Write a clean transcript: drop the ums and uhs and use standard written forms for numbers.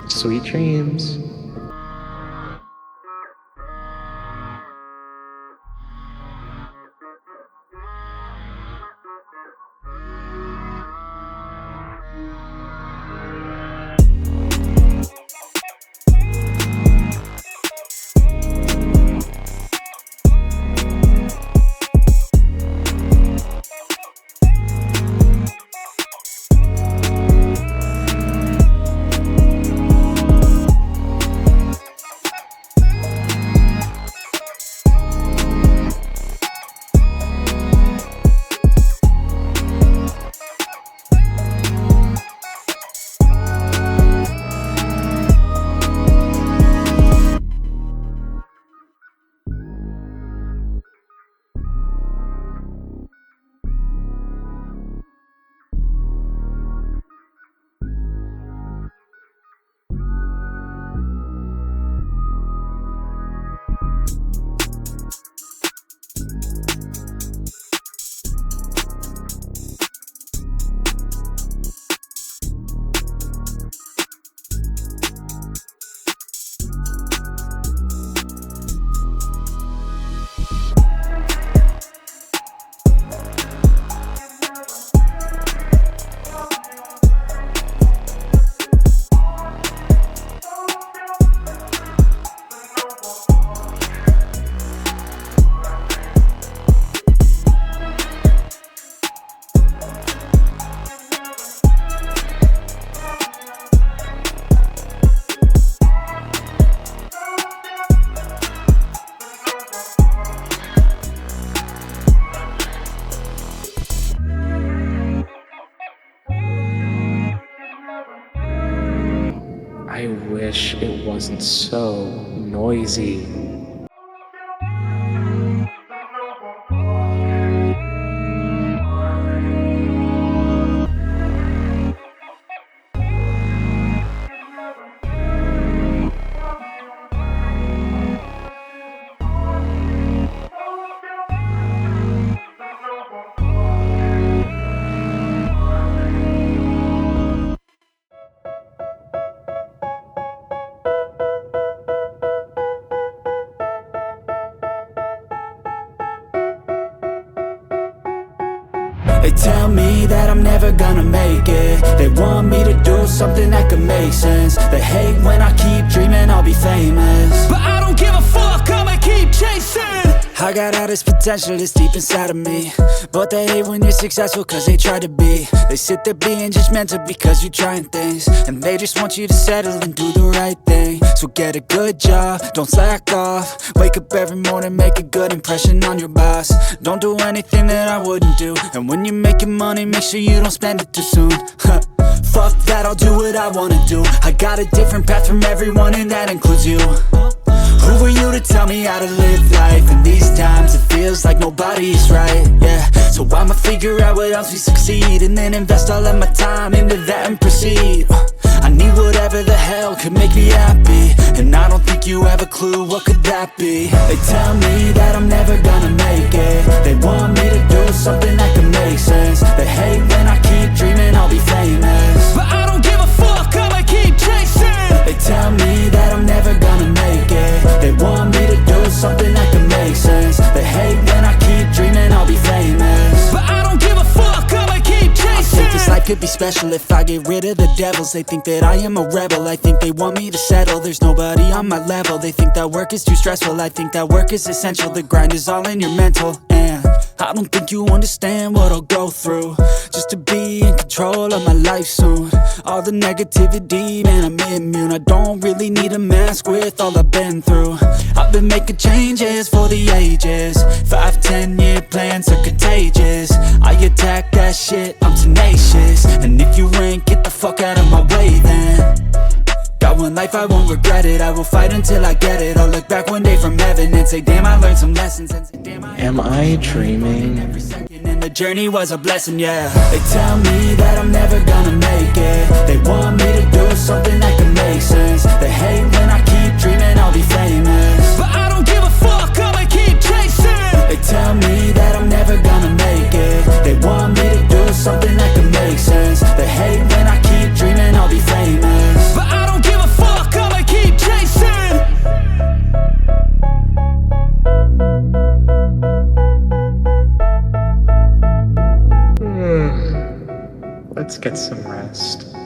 Sweet dreams. I wish it wasn't so noisy. They tell me that I'm never gonna make it. They want me to do something that could make sense. They hate when I keep dreaming I'll be famous, but I don't give a fuck, I'ma keep chasing. I got all this potential that's deep inside of me, but they hate when you're successful cause they try to be. They sit there being judgmental because you're trying things, and they just want you to settle and do the right thing. So get a good job, don't slack off. Wake up every morning, make a good impression on your boss. Don't do anything that I wouldn't do, and when you're making money, make sure you don't spend it too soon. Fuck that, I'll do what I wanna do. I got a different path from everyone, and that includes you. Who are you to tell me how to live life? In these times it feels like nobody's right, yeah. So I'ma figure out what else we succeed, and then invest all of my time into that and proceed. I need whatever the hell could make me happy, and I don't think you have a clue what could that be. They tell me that I'm never gonna make it. They want me to do something that can make sense. They hate when I keep dreaming I'll be famous, but I don't give a fuck, I'ma keep chasing. They tell me that I'm never gonna make it. They want me to do something that can make sense. They hate when I keep dreaming I'll be famous, but I don't give a fuck, I'ma keep chasing. I think this life could be special if I get rid of the devils. They think that I am a rebel, I think they want me to settle. There's nobody on my level. They think that work is too stressful, I think that work is essential. The grind is all in your mental, and I don't think you understand what I'll go through just to be in control of my life soon. All the negativity, man, I'm immune. I don't really need a mask with all I've been through. I've been making changes for the ages. 5-10 year plans are contagious. I attack that shit, I'm tenacious. And if you ain't, get the fuck out of my way then. Got one life, I won't regret it. I will fight until I get it. I'll look back one day from heaven and say, damn, I learned some lessons. And say, damn, Am I dreaming? Every second and the journey was a blessing, yeah. They tell me that I'm never gonna make it. They want me to do something that can make sense. They hate when I keep dreaming I'll be famous, but I don't give a fuck, I'ma keep chasing. They tell me that I'm never gonna make it. They want me to do something that can make sense. They hate when I keep dreaming I'll be famous, but I don't give a fuck. Let's get some rest.